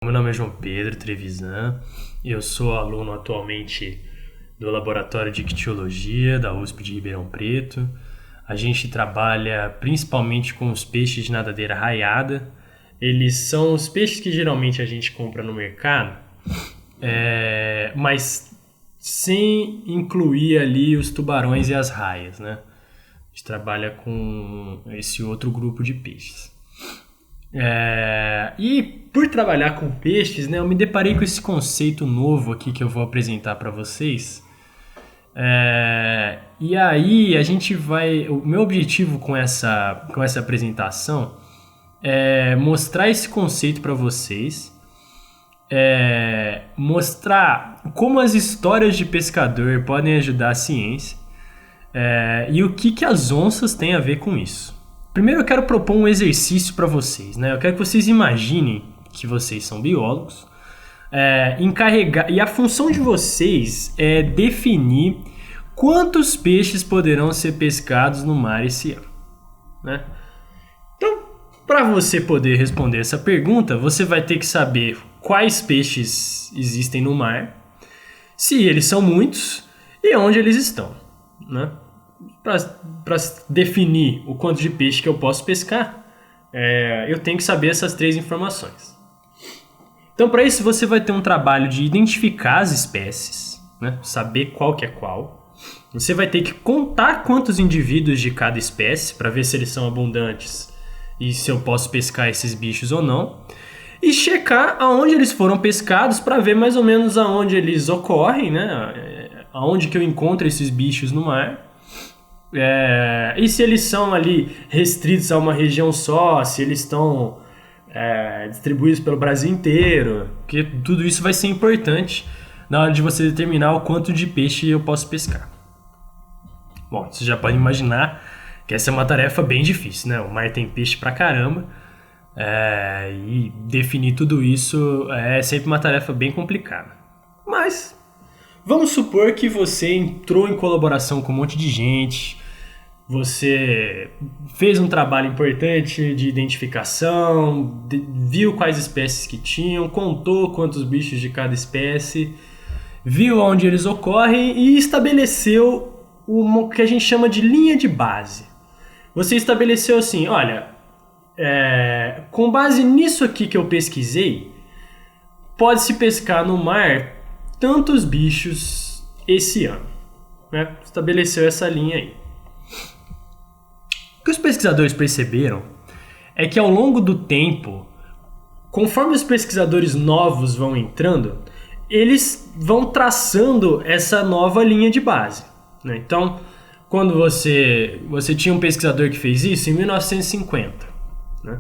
Meu nome é João Pedro Trevisan, eu sou aluno atualmente do Laboratório de Ictiologia da USP de Ribeirão Preto. A gente trabalha principalmente com os peixes de nadadeira raiada. Eles são os peixes que geralmente a gente compra no mercado, mas sem incluir ali os tubarões e as raias, né? A gente trabalha com esse outro grupo de peixes. E por trabalhar com peixes, né, eu me deparei com esse conceito novo aqui que eu vou apresentar para vocês. E aí a gente vai... O meu objetivo com essa apresentação é mostrar esse conceito para vocês, mostrar como as histórias de pescador podem ajudar a ciência, e o que as onças têm a ver com isso. Primeiro eu quero propor um exercício para vocês, né? Eu quero que vocês imaginem que vocês são biólogos, e a função de vocês é definir quantos peixes poderão ser pescados no mar esse ano, né? Então, para você poder responder essa pergunta, você vai ter que saber quais peixes existem no mar, se eles são muitos e onde eles estão, né? Para definir o quanto de peixe que eu posso pescar, eu tenho que saber essas três informações. Então, para isso, você vai ter um trabalho de identificar as espécies, né? Saber qual que é qual. Você vai ter que contar quantos indivíduos de cada espécie, para ver se eles são abundantes e se eu posso pescar esses bichos ou não. E checar aonde eles foram pescados, para ver mais ou menos aonde eles ocorrem, né? Aonde que eu encontro esses bichos no mar. E se eles são ali restritos a uma região só, se eles estão distribuídos pelo Brasil inteiro, porque tudo isso vai ser importante na hora de você determinar o quanto de peixe eu posso pescar. Bom, você já pode imaginar que essa é uma tarefa bem difícil, né? O mar tem peixe pra caramba, e definir tudo isso é sempre uma tarefa bem complicada. Mas vamos supor que você entrou em colaboração com um monte de gente, você fez um trabalho importante de identificação, viu quais espécies que tinham, contou quantos bichos de cada espécie, viu onde eles ocorrem e estabeleceu o que a gente chama de linha de base. Você estabeleceu assim, olha, com base nisso aqui que eu pesquisei, pode-se pescar no mar tantos bichos esse ano, né? Estabeleceu essa linha aí. O que os pesquisadores perceberam é que ao longo do tempo, conforme os pesquisadores novos vão entrando, eles vão traçando essa nova linha de base, né? Então, quando você tinha um pesquisador que fez isso em 1950, né?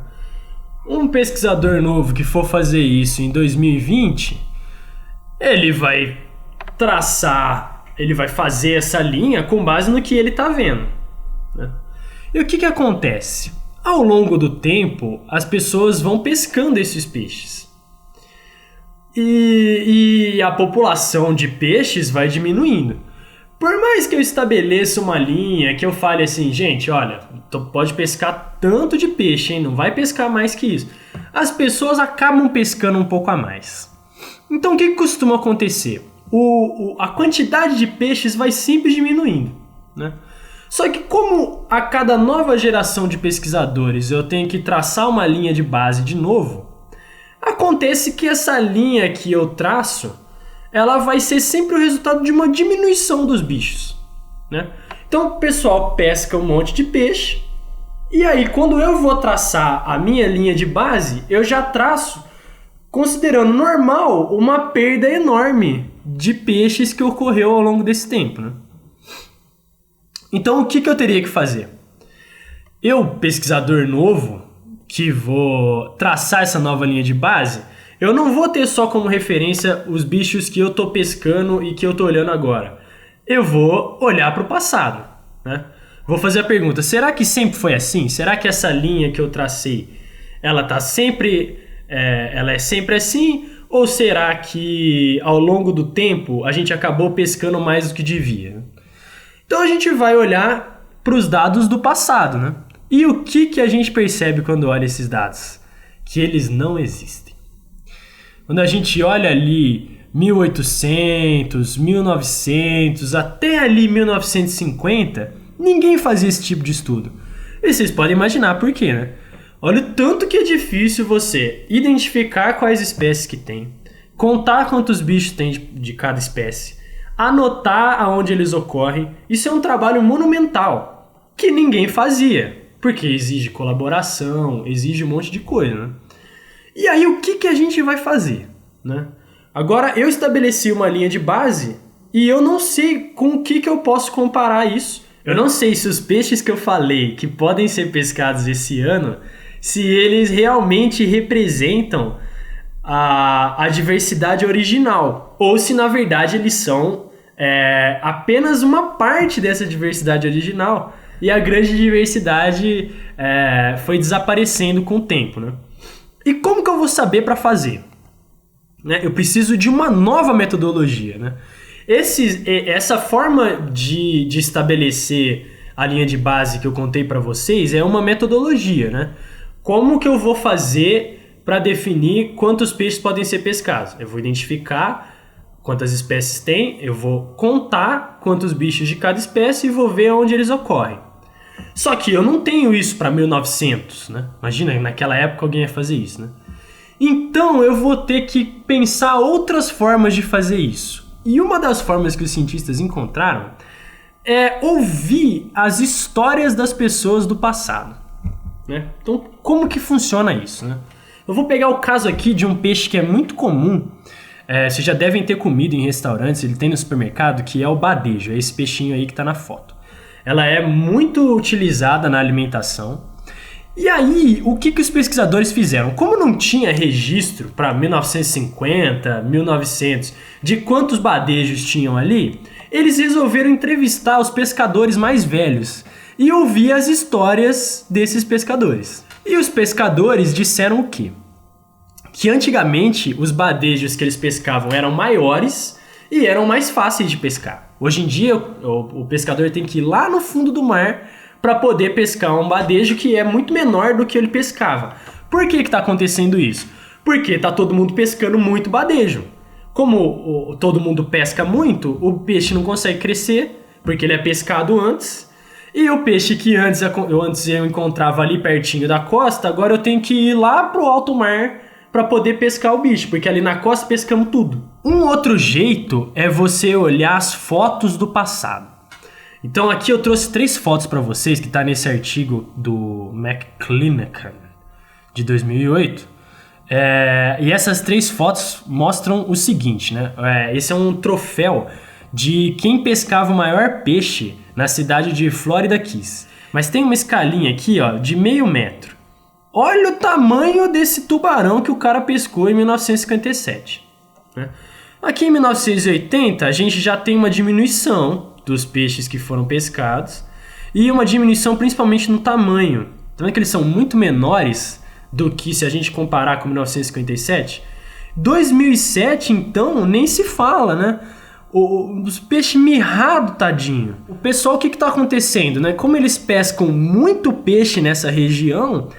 Um pesquisador novo que for fazer isso em 2020, ele vai fazer essa linha com base no que ele está vendo, né? E o que acontece? Ao longo do tempo, as pessoas vão pescando esses peixes. E a população de peixes vai diminuindo. Por mais que eu estabeleça uma linha, que eu fale assim, gente, olha, pode pescar tanto de peixe, hein? Não vai pescar mais que isso. As pessoas acabam pescando um pouco a mais. Então o que costuma acontecer? A quantidade de peixes vai sempre diminuindo, né? Só que como a cada nova geração de pesquisadores eu tenho que traçar uma linha de base de novo, acontece que essa linha que eu traço, ela vai ser sempre o resultado de uma diminuição dos bichos, né? Então o pessoal pesca um monte de peixe, e aí quando eu vou traçar a minha linha de base, eu já traço considerando normal uma perda enorme de peixes que ocorreu ao longo desse tempo, né? Então o que eu teria que fazer? Eu, pesquisador novo, que vou traçar essa nova linha de base, eu não vou ter só como referência os bichos que eu estou pescando e que eu estou olhando agora. Eu vou olhar para o passado, né? Vou fazer a pergunta, será que sempre foi assim? Será que essa linha que eu tracei, ela é sempre assim? Ou será que ao longo do tempo a gente acabou pescando mais do que devia? Então a gente vai olhar para os dados do passado, né? E o que a gente percebe quando olha esses dados? Que eles não existem. Quando a gente olha ali 1800, 1900, até ali 1950, ninguém fazia esse tipo de estudo. E vocês podem imaginar por quê, né? Olha o tanto que é difícil você identificar quais espécies que tem, contar quantos bichos tem de cada espécie, anotar aonde eles ocorrem. Isso é um trabalho monumental que ninguém fazia, porque exige colaboração, exige um monte de coisa, né? E aí o que a gente vai fazer, né? Agora eu estabeleci uma linha de base e eu não sei com o que eu posso comparar isso. Eu não sei se os peixes que eu falei que podem ser pescados esse ano, se eles realmente representam a diversidade original, ou se na verdade eles são apenas uma parte dessa diversidade original e a grande diversidade foi desaparecendo com o tempo, né? E como que eu vou saber para fazer? Né? Eu preciso de uma nova metodologia, né? Essa forma de estabelecer a linha de base que eu contei para vocês é uma metodologia, né? Como que eu vou fazer para definir quantos peixes podem ser pescados? Eu vou identificar quantas espécies tem, eu vou contar quantos bichos de cada espécie e vou ver onde eles ocorrem. Só que eu não tenho isso para 1900, né? Imagina, naquela época alguém ia fazer isso, né? Então eu vou ter que pensar outras formas de fazer isso. E uma das formas que os cientistas encontraram é ouvir as histórias das pessoas do passado, né? Então, como que funciona isso, né? Eu vou pegar o caso aqui de um peixe que é muito comum, vocês já devem ter comido em restaurantes, ele tem no supermercado, que é o badejo, é esse peixinho aí que está na foto. Ela é muito utilizada na alimentação. E aí, o que os pesquisadores fizeram? Como não tinha registro para 1950, 1900 de quantos badejos tinham ali, eles resolveram entrevistar os pescadores mais velhos e ouvir as histórias desses pescadores. E os pescadores disseram o quê? Que antigamente os badejos que eles pescavam eram maiores e eram mais fáceis de pescar. Hoje em dia, o pescador tem que ir lá no fundo do mar para poder pescar um badejo que é muito menor do que ele pescava. Por que está acontecendo isso? Porque está todo mundo pescando muito badejo. Como todo mundo pesca muito, o peixe não consegue crescer, porque ele é pescado antes. E o peixe que antes eu encontrava ali pertinho da costa, agora eu tenho que ir lá pro alto mar para poder pescar o bicho, porque ali na costa pescamos tudo. Um outro jeito é você olhar as fotos do passado. Então aqui eu trouxe 3 fotos para vocês, que está nesse artigo do McClinnacan, de 2008. E essas 3 fotos mostram o seguinte, né? Esse é um troféu de quem pescava o maior peixe na cidade de Florida Keys. Mas tem uma escalinha aqui, ó, de meio metro. Olha o tamanho desse tubarão que o cara pescou em 1957. Né? Aqui em 1980 a gente já tem uma diminuição dos peixes que foram pescados e uma diminuição principalmente no tamanho. Tá vendo que eles são muito menores do que se a gente comparar com 1957? 2007 então nem se fala, né? Os peixes mirrados, tadinho. O pessoal, o que está acontecendo, né? Como eles pescam muito peixe nessa região,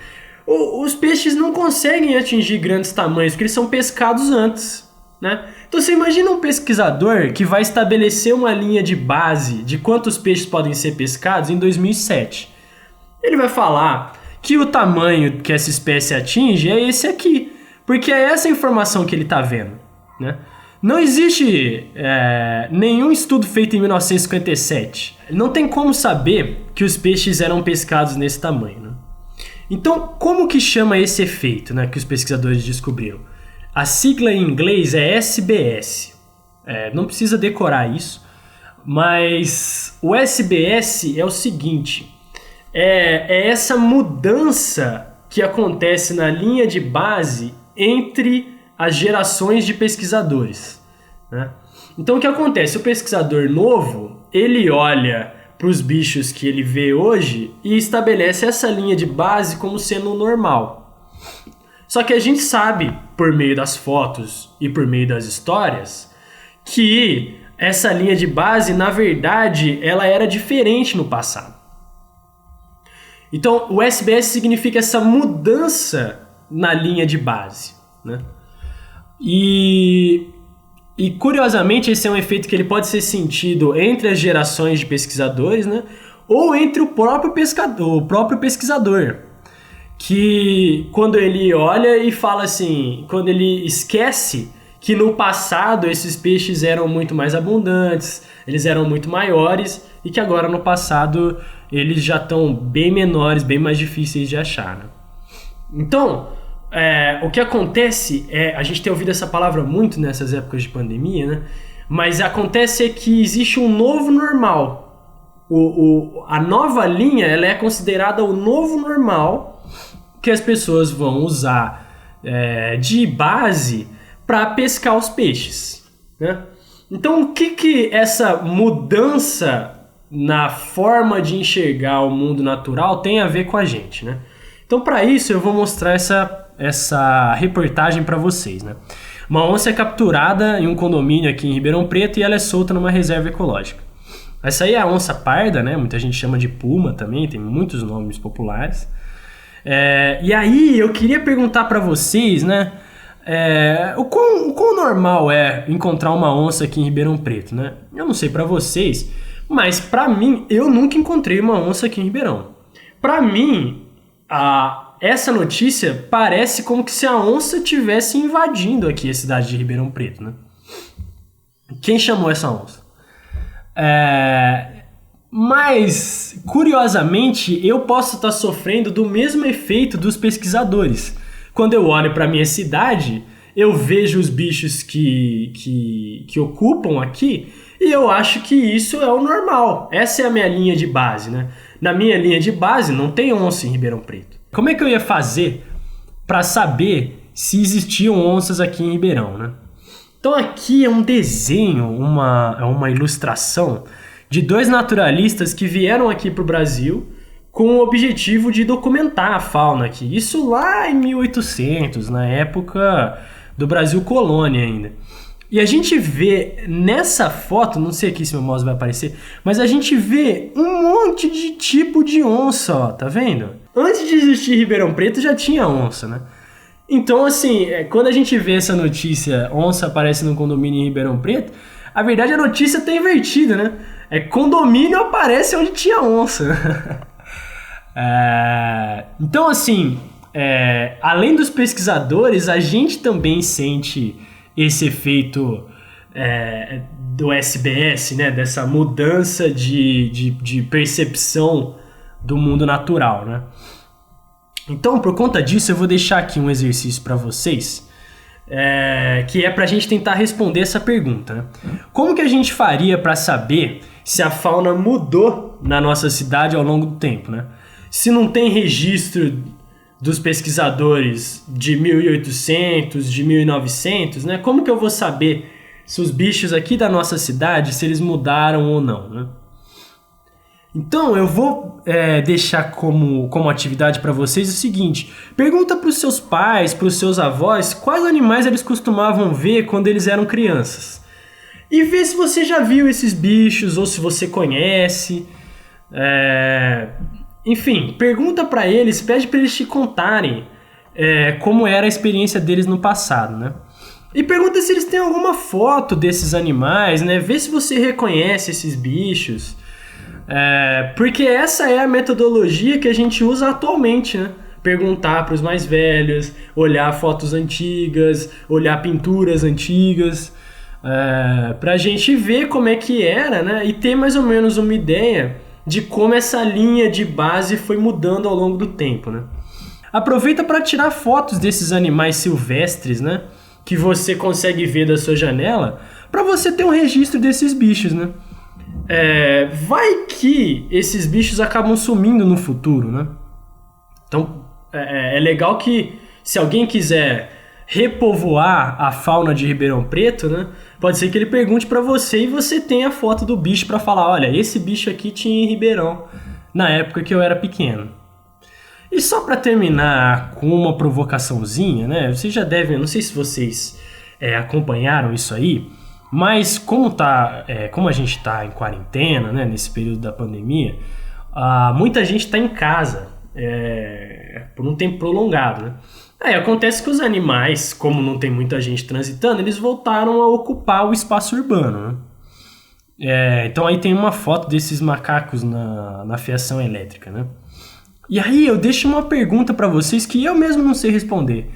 os peixes não conseguem atingir grandes tamanhos, porque eles são pescados antes, né? Então você imagina um pesquisador que vai estabelecer uma linha de base de quantos peixes podem ser pescados em 2007. Ele vai falar que o tamanho que essa espécie atinge é esse aqui, porque é essa informação que ele está vendo, né? Não existe nenhum estudo feito em 1957. Não tem como saber que os peixes eram pescados nesse tamanho, né? Então, como que chama esse efeito, né, que os pesquisadores descobriram? A sigla em inglês é SBS. Não precisa decorar isso, mas o SBS é o seguinte: é essa mudança que acontece na linha de base entre as gerações de pesquisadores, né? Então o que acontece? O pesquisador novo, ele olha para os bichos que ele vê hoje e estabelece essa linha de base como sendo normal. Só que a gente sabe, por meio das fotos e por meio das histórias, que essa linha de base, na verdade, ela era diferente no passado. Então, o SBS significa essa mudança na linha de base, né? E curiosamente esse é um efeito que ele pode ser sentido entre as gerações de pesquisadores, né? Ou entre o próprio pesquisador, que quando ele olha e fala assim, quando ele esquece que no passado esses peixes eram muito mais abundantes, eles eram muito maiores e que agora no passado eles já estão bem menores, bem mais difíceis de achar, né? Então, o que acontece a gente tem ouvido essa palavra muito nessas épocas de pandemia, né? Mas acontece que existe um novo normal. A nova linha, ela é considerada o novo normal que as pessoas vão usar de base para pescar os peixes, né? Então, o que essa mudança na forma de enxergar o mundo natural tem a ver com a gente, né? Então, para isso, eu vou mostrar essa reportagem para vocês, né? Uma onça é capturada em um condomínio aqui em Ribeirão Preto e ela é solta numa reserva ecológica. Essa aí é a onça parda, né? Muita gente chama de puma também, tem muitos nomes populares. E aí eu queria perguntar para vocês, né? O quão normal é encontrar uma onça aqui em Ribeirão Preto, né? Eu não sei para vocês, mas para mim, eu nunca encontrei uma onça aqui em Ribeirão. Para mim, essa notícia parece como que se a onça estivesse invadindo aqui a cidade de Ribeirão Preto, né? Quem chamou essa onça? Mas, curiosamente, eu posso estar sofrendo do mesmo efeito dos pesquisadores. Quando eu olho para minha cidade, eu vejo os bichos que ocupam aqui e eu acho que isso é o normal. Essa é a minha linha de base, né? Na minha linha de base não tem onça em Ribeirão Preto. Como é que eu ia fazer para saber se existiam onças aqui em Ribeirão, né? Então aqui é um desenho, uma ilustração de dois naturalistas que vieram aqui para o Brasil com o objetivo de documentar a fauna aqui. Isso lá em 1800, na época do Brasil colônia ainda. E a gente vê nessa foto, não sei aqui se meu mouse vai aparecer, mas a gente vê um monte de tipo de onça, ó, tá vendo? Antes de existir Ribeirão Preto já tinha onça, né? Então, assim, quando a gente vê essa notícia, onça aparece no condomínio em Ribeirão Preto, a verdade a notícia tá invertida, né? Condomínio aparece onde tinha onça. Então, assim, além dos pesquisadores, a gente também sente esse efeito do SBS, né? Dessa mudança de percepção do mundo natural, né? Então, por conta disso, eu vou deixar aqui um exercício para vocês, que é para a gente tentar responder essa pergunta, né? Como que a gente faria para saber se a fauna mudou na nossa cidade ao longo do tempo, né? Se não tem registro dos pesquisadores de 1800, de 1900, né? Como que eu vou saber se os bichos aqui da nossa cidade, se eles mudaram ou não, né? Então, eu vou deixar como atividade para vocês o seguinte: pergunta para os seus pais, para os seus avós, quais animais eles costumavam ver quando eles eram crianças. E vê se você já viu esses bichos ou se você conhece. Enfim, pergunta para eles, pede para eles te contarem como era a experiência deles no passado, né? E pergunta se eles têm alguma foto desses animais, né? Vê se você reconhece esses bichos. Porque essa é a metodologia que a gente usa atualmente, né? Perguntar para os mais velhos, olhar fotos antigas, olhar pinturas antigas, para a gente ver como é que era, né? E ter mais ou menos uma ideia de como essa linha de base foi mudando ao longo do tempo, né? Aproveita para tirar fotos desses animais silvestres, né? Que você consegue ver da sua janela, para você ter um registro desses bichos, né? Vai que esses bichos acabam sumindo no futuro, né? Então, é legal que se alguém quiser repovoar a fauna de Ribeirão Preto, né? Pode ser que ele pergunte para você e você tenha a foto do bicho para falar: olha, esse bicho aqui tinha em Ribeirão na época que eu era pequeno. E só para terminar com uma provocaçãozinha, né? Vocês já devem, não sei se vocês acompanharam isso aí, mas como a gente está em quarentena, né, nesse período da pandemia, muita gente está em casa por um tempo prolongado, né? Acontece que os animais, como não tem muita gente transitando, eles voltaram a ocupar o espaço urbano, né? Então aí tem uma foto desses macacos na fiação elétrica, né? E aí eu deixo uma pergunta para vocês que eu mesmo não sei responder,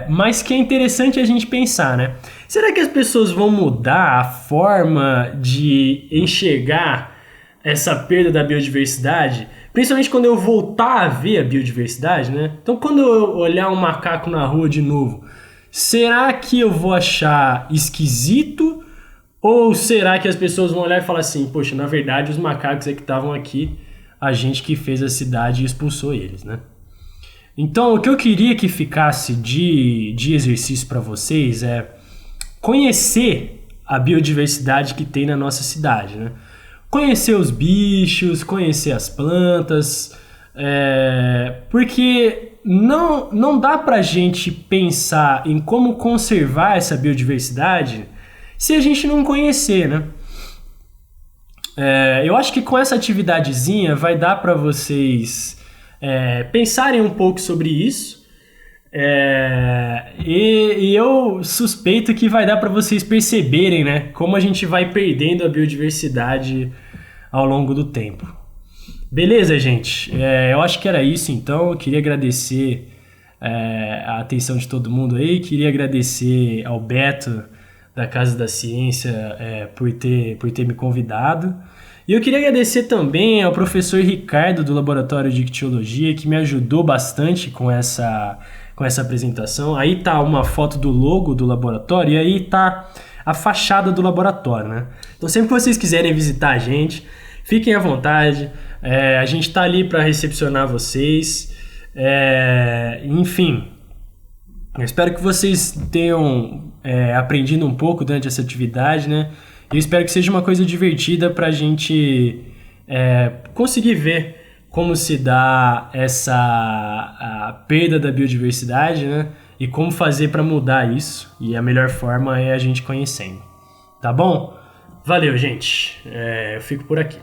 mas que é interessante a gente pensar, né? Será que as pessoas vão mudar a forma de enxergar essa perda da biodiversidade? Principalmente quando eu voltar a ver a biodiversidade, né? Então quando eu olhar um macaco na rua de novo, será que eu vou achar esquisito? Ou será que as pessoas vão olhar e falar assim, poxa, na verdade os macacos é que estavam aqui, a gente que fez a cidade e expulsou eles, né? Então o que eu queria que ficasse de exercício para vocês é conhecer a biodiversidade que tem na nossa cidade, né? Conhecer os bichos, conhecer as plantas, porque não dá pra gente pensar em como conservar essa biodiversidade se a gente não conhecer, né? Eu acho que com essa atividadezinha vai dar para vocês pensarem um pouco sobre isso. E eu suspeito que vai dar para vocês perceberem, né, como a gente vai perdendo a biodiversidade ao longo do tempo. Beleza, gente? Eu acho que era isso, então. Eu queria agradecer a atenção de todo mundo aí. Queria agradecer ao Beto, da Casa da Ciência, por ter me convidado. E eu queria agradecer também ao professor Ricardo, do Laboratório de Ictiologia, que me ajudou bastante com essa apresentação. Aí tá uma foto do logo do laboratório e aí tá a fachada do laboratório, né? Então sempre que vocês quiserem visitar a gente, fiquem à vontade. A gente tá ali para recepcionar vocês. Enfim, eu espero que vocês tenham aprendido um pouco durante essa atividade, né? Eu espero que seja uma coisa divertida pra gente conseguir ver como se dá a perda da biodiversidade, né? E como fazer para mudar isso. E a melhor forma é a gente conhecendo. Tá bom? Valeu, gente. Eu fico por aqui.